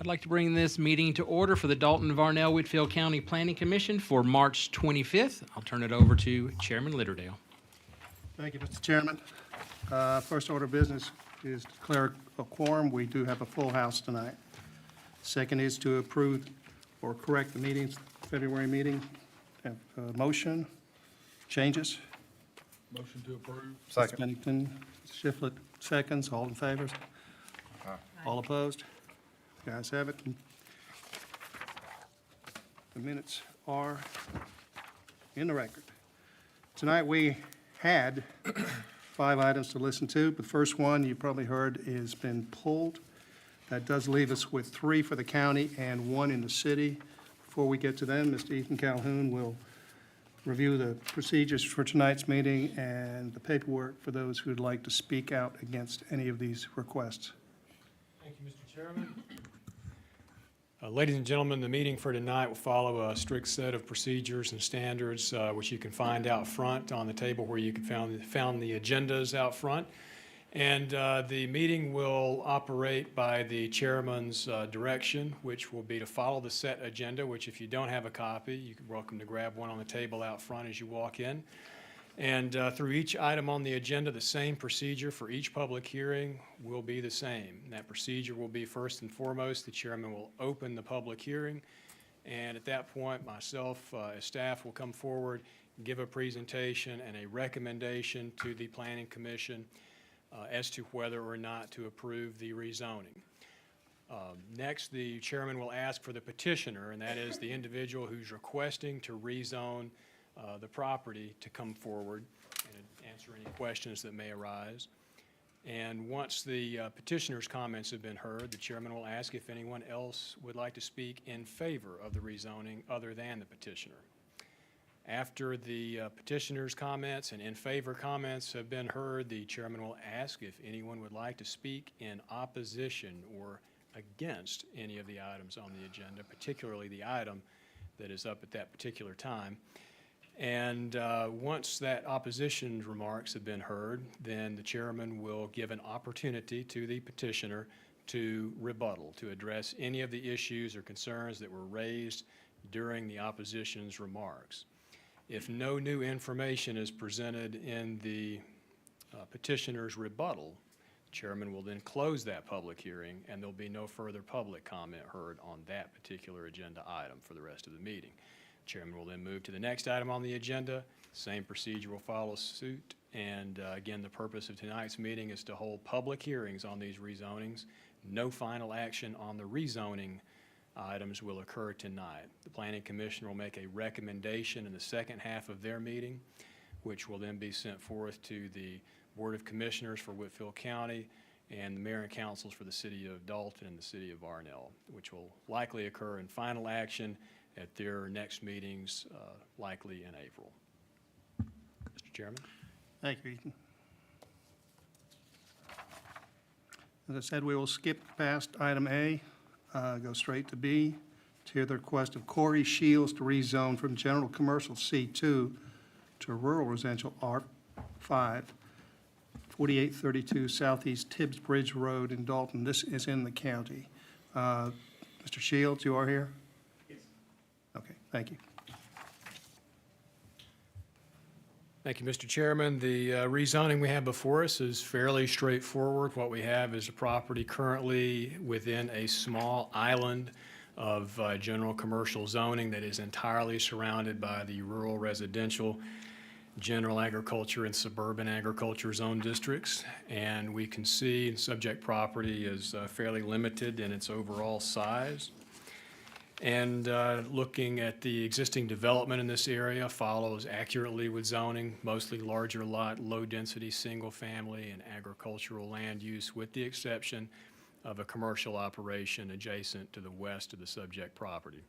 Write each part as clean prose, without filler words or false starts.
I'd like to bring this meeting to order for the Dalton-Varnell-Whitfield County Planning Commission for March 25th. I'll turn it over to Chairman Litterdale. Thank you, Mr. Chairman. First order of business is to declare a quorum. We do have a full house tonight. Second is to approve or correct the meetings, February meeting. Have a motion, changes. Motion to approve. Second. Pennington, Shiflett, seconds. All in favor? All opposed? Guys have it. The minutes are in the record. Tonight we had 5 items to listen to. The first one you probably heard has been pulled. That does leave us with 3 for the county and 1 in the city. Before we get to them, Mr. Ethan Calhoun will review the procedures for tonight's meeting and the paperwork for those who'd like to speak out against any of these requests. Thank you, Mr. Chairman. Ladies and gentlemen, the meeting for tonight will follow a strict set of procedures and standards, which you can find out front on the table where you can found the agendas out front. And the meeting will operate by the chairman's direction, which will be to follow the set agenda, which if you don't have a copy, you're welcome to grab one on the table out front as you walk in. And through each item on the agenda, the same procedure for each public hearing will be the same. And that procedure will be, first and foremost, the chairman will open the public hearing. And at that point, myself as staff will come forward, give a presentation and a recommendation to the Planning Commission as to whether or not to approve the rezoning. Next, the chairman will ask for the petitioner, and that is the individual who's requesting to rezone the property, to come forward and answer any questions that may arise. And once the petitioner's comments have been heard, the chairman will ask if anyone else would like to speak in favor of the rezoning other than the petitioner. After the petitioner's comments and in favor comments have been heard, the chairman will ask if anyone would like to speak in opposition or against any of the items on the agenda, particularly the item that is up at that particular time. And once that opposition remarks have been heard, then the chairman will give an opportunity to the petitioner to rebuttal, to address any of the issues or concerns that were raised during the opposition's remarks. If no new information is presented in the petitioner's rebuttal, the chairman will then close that public hearing, and there'll be no further public comment heard on that particular agenda item for the rest of the meeting. Chairman will then move to the next item on the agenda. Same procedure will follow suit. And again, the purpose of tonight's meeting is to hold public hearings on these rezonings. No final action on the rezoning items will occur tonight. The Planning Commission will make a recommendation in the second half of their meeting, which will then be sent forth to the Board of Commissioners for Whitfield County and the Mayor and Councils for the City of Dalton and the City of Varnell, which will likely occur in final action at their next meetings, likely in April. Mr. Chairman. Thank you, Ethan. As I said, we will skip past item A, go straight to B, to hear the request of Corey Shields to rezone from general commercial C2 to rural residential R5, 4832 Southeast Tibbs Bridge Road in Dalton. This is in the county. Mr. Shields, you are here? Okay, thank you. Thank you, Mr. Chairman. The rezoning we have before us is fairly straightforward. What we have is a property currently within a small island of general commercial zoning that is entirely surrounded by the rural residential, general agriculture, and suburban agriculture zone districts. And we can see the subject property is fairly limited in its overall size. And looking at the existing development in this area follows accurately with zoning, mostly larger lot, low-density, single-family, and agricultural land use, with the exception of a commercial operation adjacent to the west of the subject property.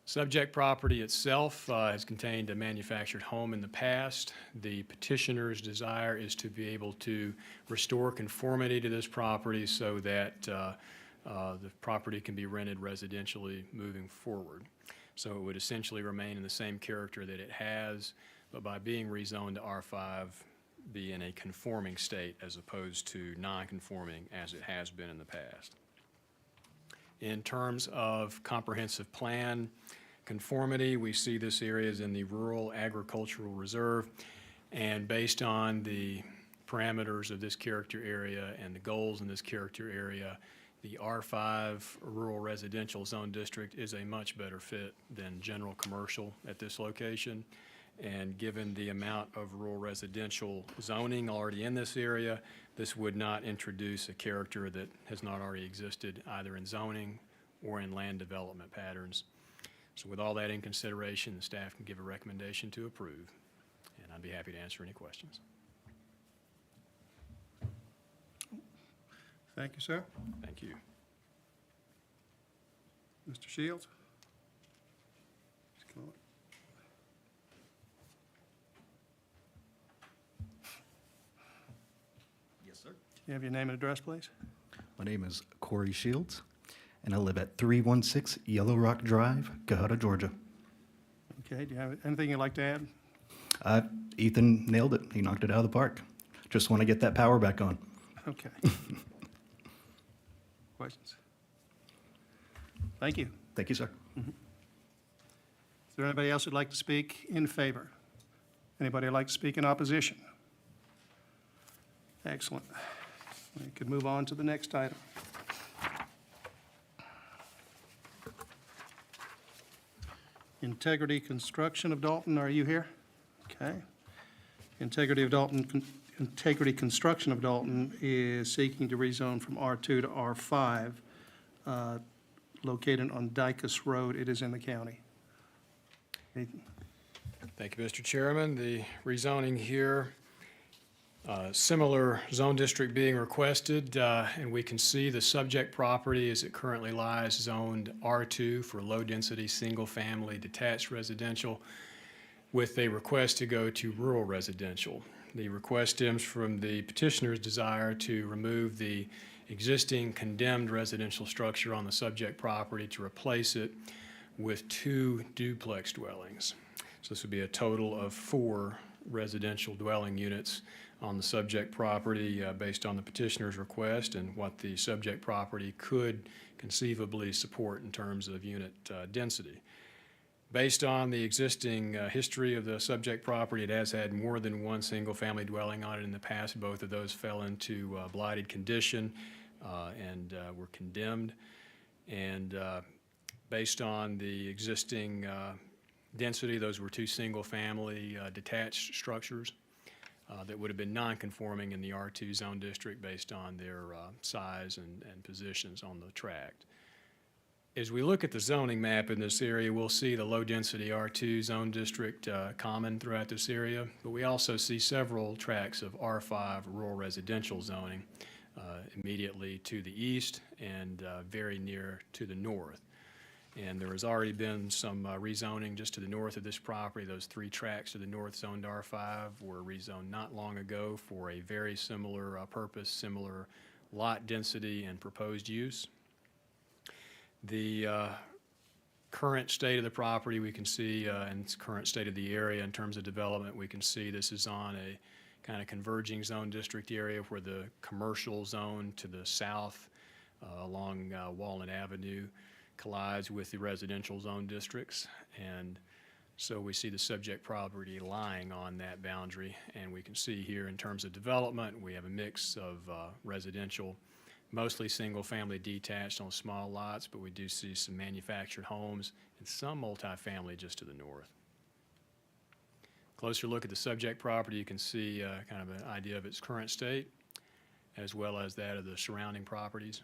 Subject property itself has contained a manufactured home in the past. The petitioner's desire is to be able to restore conformity to this property so that the property can be rented residentially moving forward. So it would essentially remain in the same character that it has, but by being rezoned to R5, be in a conforming state as opposed to non-conforming as it has been in the past. In terms of comprehensive plan conformity, we see this area as in the Rural Agricultural Reserve. And based on the parameters of this character area and the goals in this character area, the R5 Rural Residential Zone District is a much better fit than general commercial at this location. And given the amount of rural residential zoning already in this area, this would not introduce a character that has not already existed either in zoning or in land development patterns. So with all that in consideration, the staff can give a recommendation to approve, and I'd be happy to answer any questions. Thank you, sir. Thank you. Mr. Shields? Come on. Yes, sir. You have your name and address, please? My name is Corey Shields, and I live at 316 Yellow Rock Drive, Cohutta, Georgia. Okay, do you have anything you'd like to add? Ethan nailed it. He knocked it out of the park. Just want to get that power back on. Okay. Questions? Thank you. Thank you, sir. Is there anybody else who'd like to speak in favor? Anybody who'd like to speak in opposition? Excellent. We could move on to the next item. Integrity Construction of Dalton, are you here? Okay. Integrity Construction of Dalton is seeking to rezone from R2 to R5, located on Dykus Road. It is in the county. Ethan? Thank you, Mr. Chairman. The rezoning here, similar zone district being requested, and we can see the subject property as it currently lies zoned R2 for low-density, single-family detached residential with a request to go to rural residential. The request stems from the petitioner's desire to remove the existing condemned residential structure on the subject property to replace it with 2 duplex dwellings. So this would be a total of 4 residential dwelling units on the subject property based on the petitioner's request and what the subject property could conceivably support in terms of unit density. Based on the existing history of the subject property, it has had more than one single-family dwelling on it in the past. Both of those fell into blighted condition and were condemned. And based on the existing density, those were 2 single-family detached structures that would have been non-conforming in the R2 zone district based on their size and positions on the tract. As we look at the zoning map in this area, we'll see the low-density R2 zone district common throughout this area, but we also see several tracts of R5 rural residential zoning immediately to the east and very near to the north. And there has already been some rezoning just to the north of this property. Those 3 tracts to the north zoned R5 were rezoned not long ago for a very similar purpose, similar lot density and proposed use. The current state of the property we can see, and current state of the area in terms of development, we can see this is on a kind of converging zone district area where the commercial zone to the south along Walnut Avenue collides with the residential zone districts. And so we see the subject property lying on that boundary. And we can see here in terms of development, we have a mix of residential, mostly single-family detached on small lots, but we do see some manufactured homes and some multifamily just to the north. Closer look at the subject property, you can see kind of an idea of its current state, as well as that of the surrounding properties.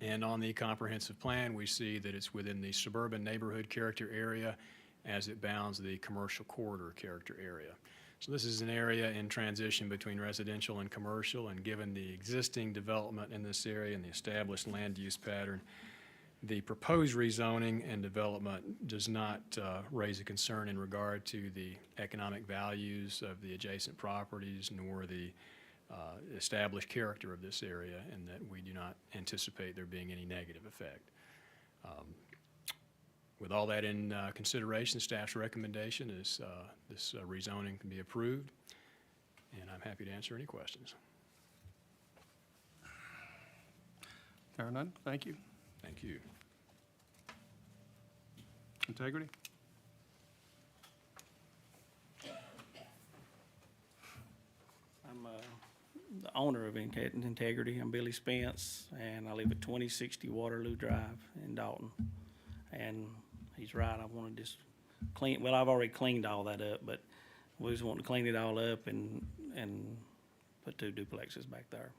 And on the comprehensive plan, we see that it's within the suburban neighborhood character area as it bounds the commercial corridor character area. So this is an area in transition between residential and commercial, and given the existing development in this area and the established land use pattern, the proposed rezoning and development does not raise a concern in regard to the economic values of the adjacent properties nor the established character of this area, and that we do not anticipate there being any negative effect. With all that in consideration, staff's recommendation is this rezoning can be approved, and I'm happy to answer any questions. There are none. Thank you. Thank you. Integrity? I'm the owner of Integrity. I'm Billy Spence, and I live at 2060 Waterloo Drive in Dalton. And he's right, I wanted to just clean, well, I've already cleaned all that up, but we just want to clean it all up and put 2 duplexes back there.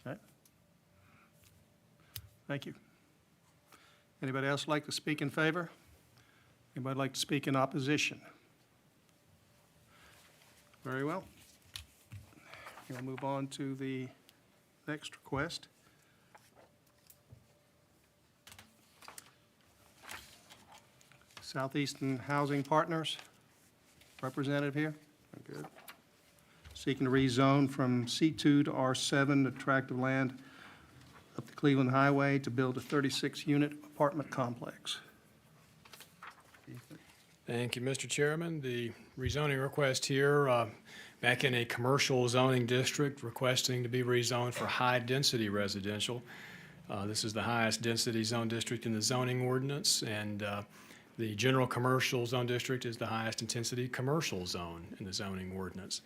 Okay. Thank you. Anybody else like to speak in favor? Anybody like to speak in opposition? Very well. We'll move on to the next request. Southeastern Housing Partners, representative here? Very good. Seeking to rezone from C2 to R7, the tract of land up the Cleveland Highway to build a 36-unit apartment complex. Thank you, Mr. Chairman. The rezoning request here, back in a commercial zoning district, requesting to be rezoned for high-density residential. This is the highest density zone district in the zoning ordinance, and the general commercial zone district is the highest intensity commercial zone in the zoning ordinance.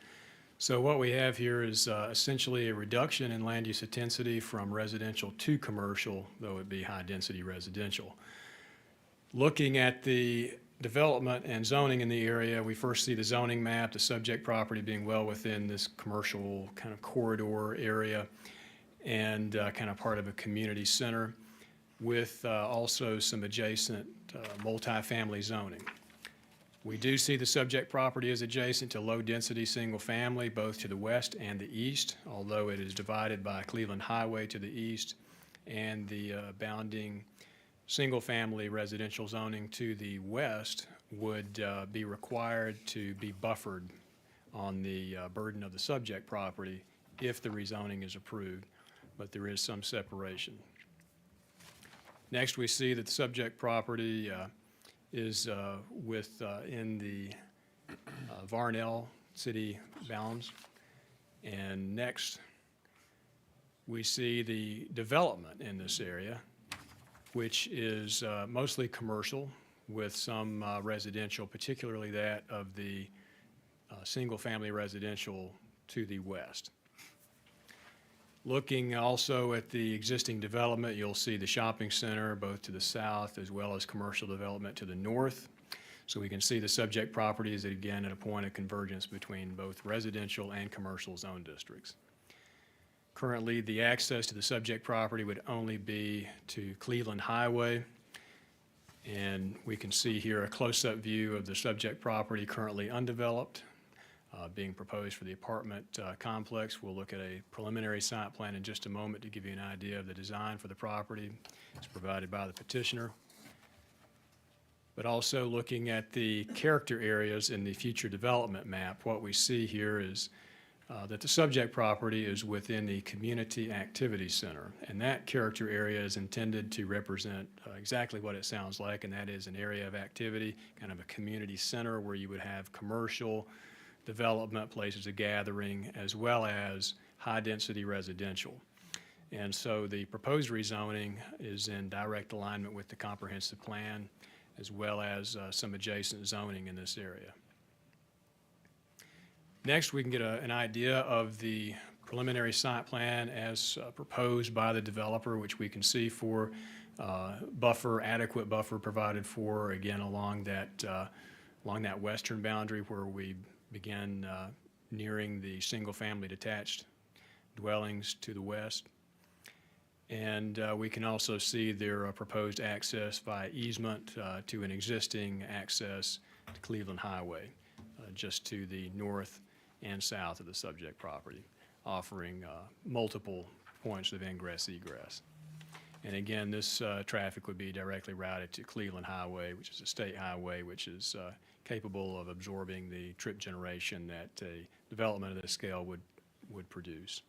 So what we have here is essentially a reduction in land use intensity from residential to commercial, though it be high-density residential. Looking at the development and zoning in the area, we first see the zoning map, the subject property being well within this commercial kind of corridor area and kind of part of a community center with also some adjacent multifamily zoning. We do see the subject property is adjacent to low-density single-family, both to the west and the east, although it is divided by Cleveland Highway to the east and the bounding single-family residential zoning to the west would be required to be buffered on the burden of the subject property if the rezoning is approved, but there is some separation. Next, we see that the subject property is in the Varnell city bounds. And next, we see the development in this area, which is mostly commercial with some residential, particularly that of the single-family residential to the west. Looking also at the existing development, you'll see the shopping center both to the south as well as commercial development to the north. So we can see the subject property is again at a point of convergence between both residential and commercial zone districts. Currently, the access to the subject property would only be to Cleveland Highway. And we can see here a close-up view of the subject property currently undeveloped, being proposed for the apartment complex. We'll look at a preliminary site plan in just a moment to give you an idea of the design for the property. It's provided by the petitioner. But also looking at the character areas in the future development map, what we see here is that the subject property is within the Community Activity Center. And that character area is intended to represent exactly what it sounds like, and that is an area of activity, kind of a community center where you would have commercial development, places of gathering, as well as high-density residential. And so the proposed rezoning is in direct alignment with the comprehensive plan, as well as some adjacent zoning in this area. Next, we can get an idea of the preliminary site plan as proposed by the developer, which we can see for adequate buffer provided for, again, along that western boundary where we begin nearing the single-family detached dwellings to the west. And we can also see their proposed access via easement to an existing access to Cleveland Highway, just to the north and south of the subject property, offering multiple points of ingress egress. And again, this traffic would be directly routed to Cleveland Highway, which is a state highway, which is capable of absorbing the trip generation that a development of this scale would produce.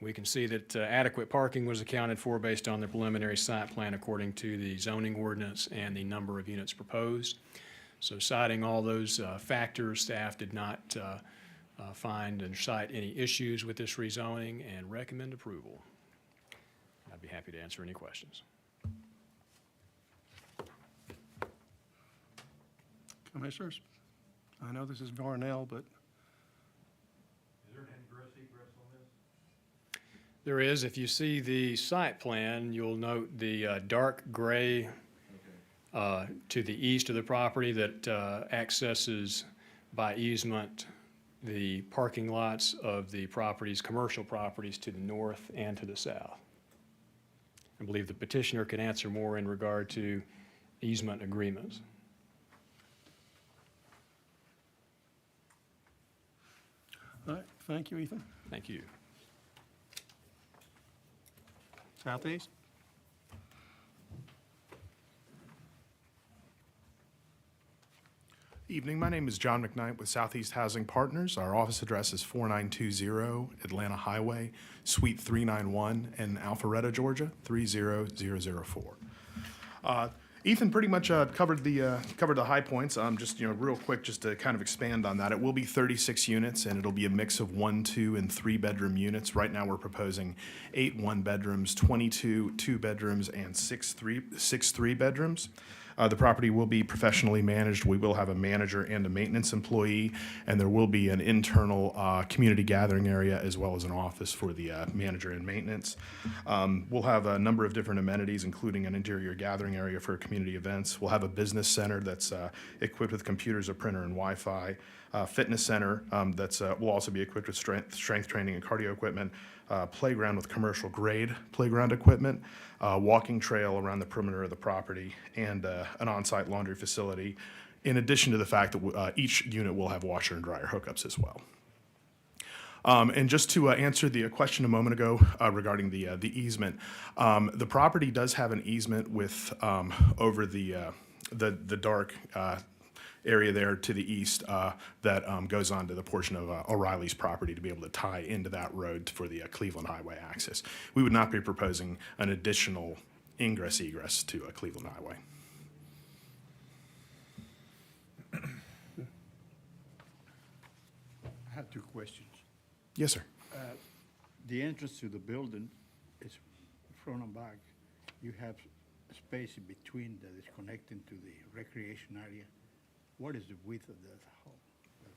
We can see that adequate parking was accounted for based on the preliminary site plan according to the zoning ordinance and the number of units proposed. So citing all those factors, staff did not find and cite any issues with this rezoning and recommend approval. I'd be happy to answer any questions. Commissioners, I know this is Varnell, but There is, if you see the site plan, you'll note the dark gray to the east of the property that accesses by easement the parking lots of the properties, commercial properties to the north and to the south. I believe the petitioner can answer more in regard to easement agreements. all right, thank you, Ethan. Thank you. Southeast? Evening, my name is John McKnight with Southeast Housing Partners. Our office address is 4920 Atlanta Highway, Suite 391 in Alpharetta, Georgia, 30004. Ethan pretty much covered the high points. Just, real quick, just to kind of expand on that. It will be 36 units, and it'll be a mix of 1, 2, and 3-bedroom units. Right now, we're proposing 8 one-bedrooms, 22 two-bedrooms, and 6 three-bedrooms. The property will be professionally managed. We will have a manager and a maintenance employee, and there will be an internal community gathering area as well as an office for the manager and maintenance. We'll have a number of different amenities, including an interior gathering area for community events. We'll have a business center that's equipped with computers, a printer, and Wi-Fi. Fitness center will also be equipped with strength training and cardio equipment. Playground with commercial grade playground equipment, walking trail around the perimeter of the property, and an on-site laundry facility, in addition to the fact that each unit will have washer and dryer hookups as well. And just to answer the question a moment ago regarding the easement, the property does have an easement with over the dark area there to the east that goes on to the portion of O'Reilly's property to be able to tie into that road for the Cleveland Highway access. We would not be proposing an additional ingress-egress to Cleveland Highway. I have 2 questions. Yes, sir. The entrance to the building is front and back. You have space in between that is connecting to the recreation area. What is the width of that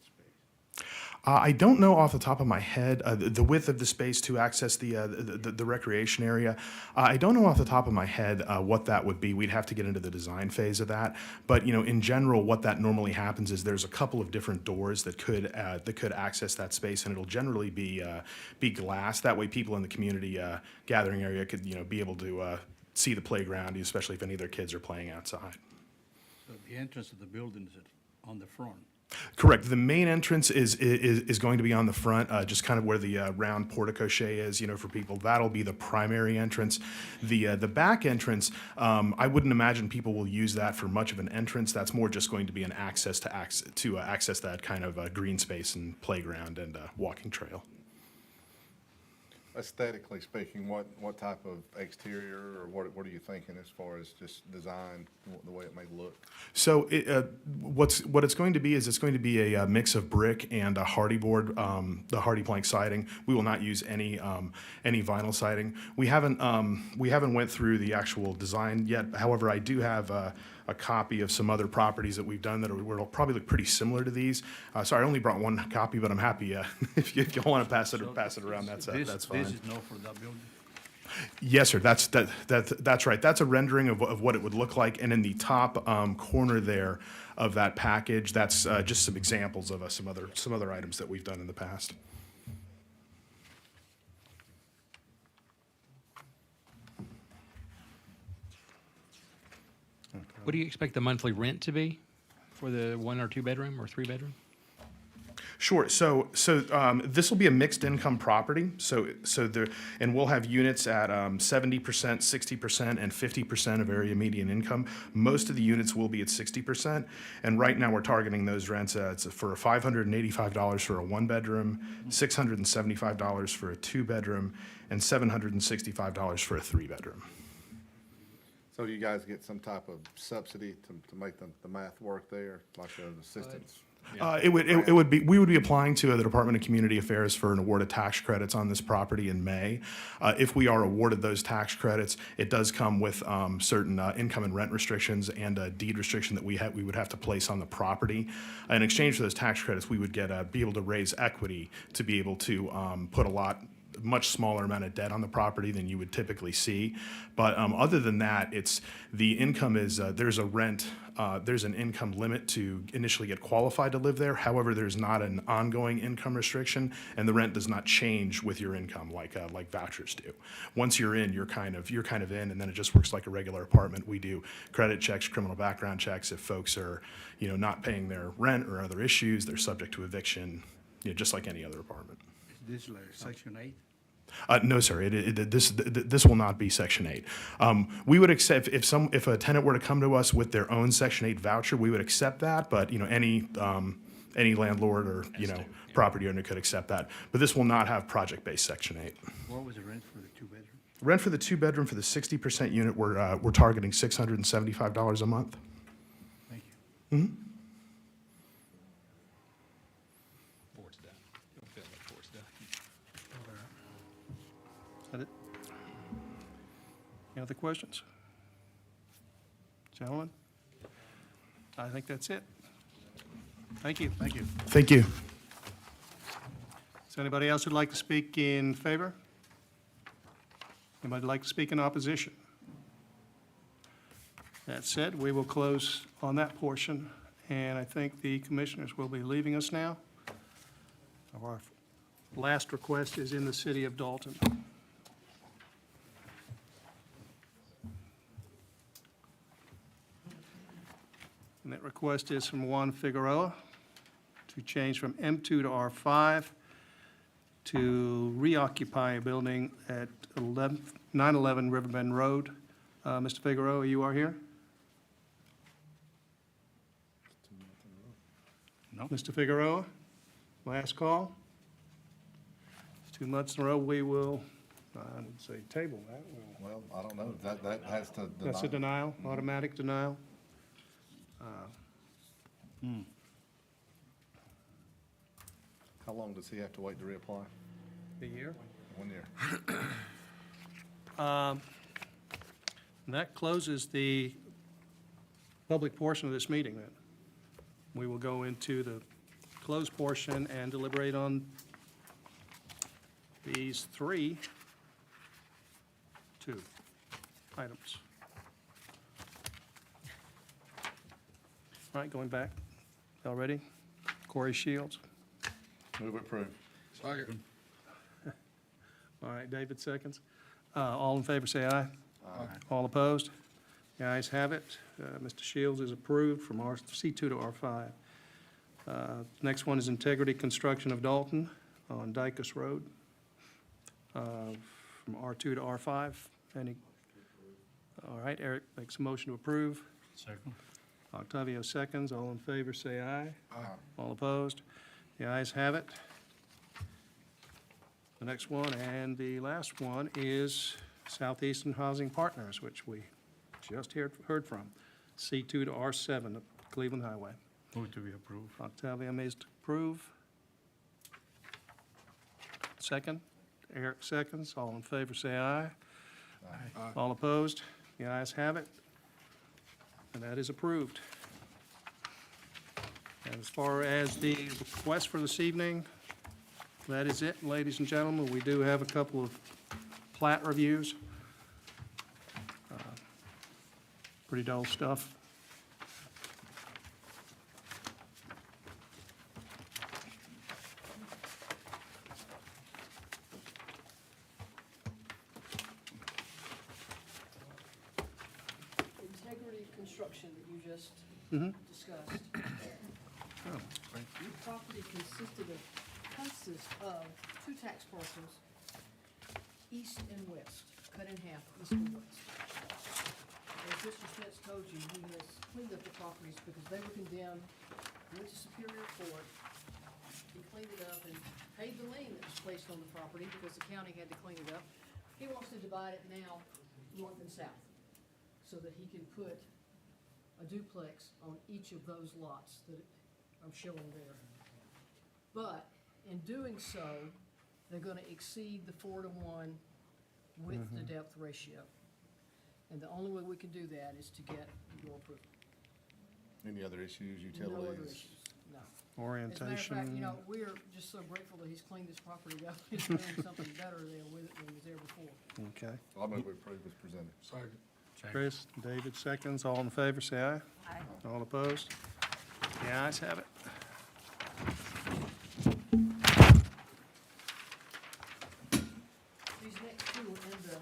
space? I don't know off the top of my head the width of the space to access the recreation area. I don't know off the top of my head what that would be. We'd have to get into the design phase of that. But in general, what that normally happens is there's a couple of different doors that could access that space, and it'll generally be glass. That way, people in the community gathering area could be able to see the playground, especially if any of their kids are playing outside. So the entrance of the building is on the front. Correct. The main entrance is going to be on the front, just kind of where the round portico is, for people. That'll be the primary entrance. The back entrance, I wouldn't imagine people will use that for much of an entrance. That's more just going to be an access to access that kind of green space and playground and walking trail. Aesthetically speaking, what type of exterior, or what are you thinking as far as just design, the way it may look? So what it's going to be is it's going to be a mix of brick and a hardy board, the hardy plank siding. We will not use any vinyl siding. We haven't went through the actual design yet. However, I do have a copy of some other properties that we've done that will probably look pretty similar to these. Sorry, I only brought one copy, but I'm happy if you want to pass it around. That's fine. This is not for that building? Yes, sir. That's right. That's a rendering of what it would look like, and in the top corner there of that package, that's just some examples of some other items that we've done in the past. What do you expect the monthly rent to be for the 1 or 2 bedroom or 3 bedroom? Sure. So this will be a mixed income property. And we'll have units at 70%, 60%, and 50% of area median income. Most of the units will be at 60%. And right now we're targeting those rents for $585 for a 1-bedroom, $675 for a 2-bedroom, and $765 for a 3-bedroom. So do you guys get some type of subsidy to make the math work there, like an assistance? It would be, we would be applying to the Department of Community Affairs for an award of tax credits on this property in May. If we are awarded those tax credits, it does come with certain income and rent restrictions and a deed restriction that we would have to place on the property. In exchange for those tax credits, we would be able to raise equity to be able to put much smaller amount of debt on the property than you would typically see. But other than that, the income is, there's an income limit to initially get qualified to live there. However, there's not an ongoing income restriction, and the rent does not change with your income like vouchers do. Once you're in, you're kind of in, and then it just works like a regular apartment. We do credit checks, criminal background checks. If folks are, not paying their rent or other issues, they're subject to eviction, just like any other apartment. Is this like Section 8? No, sir. This will not be Section 8. We would accept if a tenant were to come to us with their own Section 8 voucher, we would accept that. But any landlord or property owner could accept that. But this will not have project-based Section 8. What was the rent for the two-bedroom? Rent for the 2-bedroom for the 60% unit, we're targeting $675 a month. Thank you. Board's done. Don't feel like board's done. Is that it? Any other questions? Gentlemen? I think that's it. Thank you. Thank you. Thank you. Is anybody else who'd like to speak in favor? Anybody like to speak in opposition? That said, we will close on that portion, and I think the commissioners will be leaving us now. Our last request is in the city of Dalton. And that request is from Juan Figueroa to change from M2 to R5 to reoccupy a building at 911 Riverbend Road. Mr. Figueroa, you are here? No. Mr. Figueroa, last call. 2 months in a row, we will, I would say, table that. Well, I don't know, that has to deny. That's a denial, automatic denial. How long does he have to wait to reapply? A year? 1 year. That closes the public portion of this meeting then. We will go into the closed portion and deliberate on these two items. All right, going back. Y'all ready? Corey Shields. Move approved. Second. All right, David seconds. All in favor, say aye. Aye. All opposed? The ayes have it. Mr. Shields is approved from C2 to R5. Next one is Integrity Construction of Dalton on Dykus Road, from R2 to R5. All right, Eric makes a motion to approve. Second. Octavio seconds. All in favor, say aye. Aye. All opposed? The ayes have it. The next one and the last one is Southeastern Housing Partners, which we just heard from, C2 to R7 of Cleveland Highway. Move to be approved. Octavio moves to approve. Second. Eric seconds. All in favor, say aye. Aye. All opposed? The ayes have it. And that is approved. And as far as the request for this evening, that is it, ladies and gentlemen. We do have a couple of plat reviews. Pretty dull stuff. Integrity Construction that you just discussed. Your property consists of 2 tax parcels, east and west, cut in half, east and west. As Mr. Smith told you, he has cleaned up the properties because they were condemned, went to Superior Court, he cleaned it up and paid the lien that was placed on the property because the county had to clean it up. He wants to divide it now, north and south, so that he can put a duplex on each of those lots that I'm showing there. But in doing so, they're gonna exceed the 4-to-1 with the depth ratio. And the only way we can do that is to get your approval. Any other issues, No other utilities? issues, no. As a matter of Orientation. fact, you know, we're just so grateful that he's cleaned this property up. He's doing something better there with it than was there before. Okay. I'll move we approve as presented. Chris, David seconds. All in favor, say aye. Aye. All opposed? The ayes have it. These next two are in the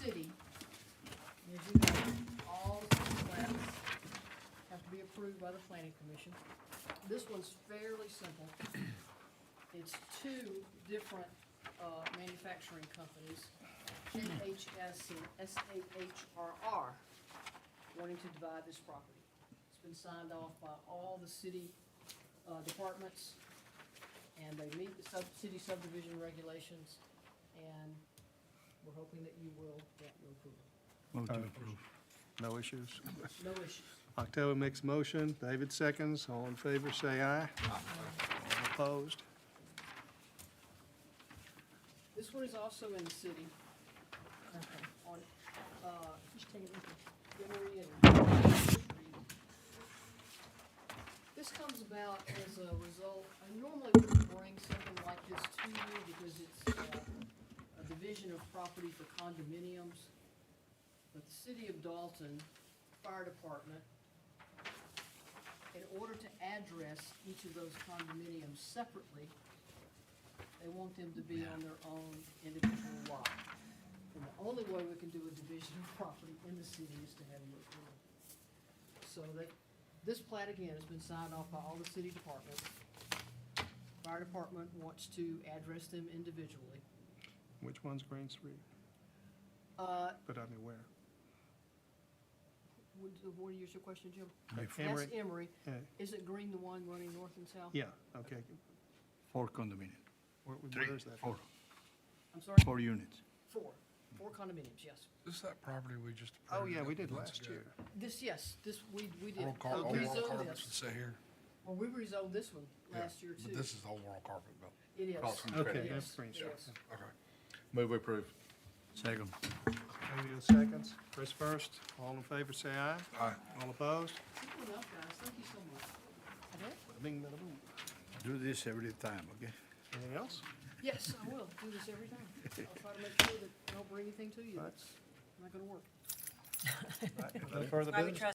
city. As you know, all the plats have to be approved by the planning commission. This one's fairly simple. It's two different, manufacturing companies, NHS and SAHRR, wanting to divide this property. It's been signed off by all the city, departments, and they meet the city subdivision regulations, and we're hoping that you will grant your approval. Move to approve. No issues. No issues. October makes a motion. David seconds. All in favor, say aye. All opposed? This one is also in the city. On, Emory and this comes about as a result, I normally wouldn't bring something like this to you because it's a division of property for condominiums. But the city of Dalton Fire Department, in order to address each of those condominiums separately, they want them to be on their own individual lot. And the only way we can do a division of property in the city is to have your approval. So this plat again has been signed off by all the city departments. Fire department wants to address them individually. Which one's Green Street? Uh, But I mean, where? what is your question, Jim? Emory? That's Emory. Yeah. Isn't Green the one running north and south? Yeah, okay. 4 condominium. Where is that? 4. I'm sorry? 4 units. Four condominiums, yes. This is that property we just Oh, approved. yeah, we a did couple months last ago. year. We did. Oral We carpet, rezoned carpets this. would say here. Well, we rezoned this one Yeah, last year too. But this is the whole world carpet bill. It is. Across from the Okay, credit. that's Yes, Green it Street. is. Okay. Move we approve. Second. David seconds. Chris first. All in favor, say aye. Aye. All opposed? Simple enough, guys. Thank you so much. Bada bing, bada boom. Do this every time, okay? Anything else? Yes, I will do this every time. I'll try to make sure that I don't bring anything to you. Right. That's not gonna work. No further business?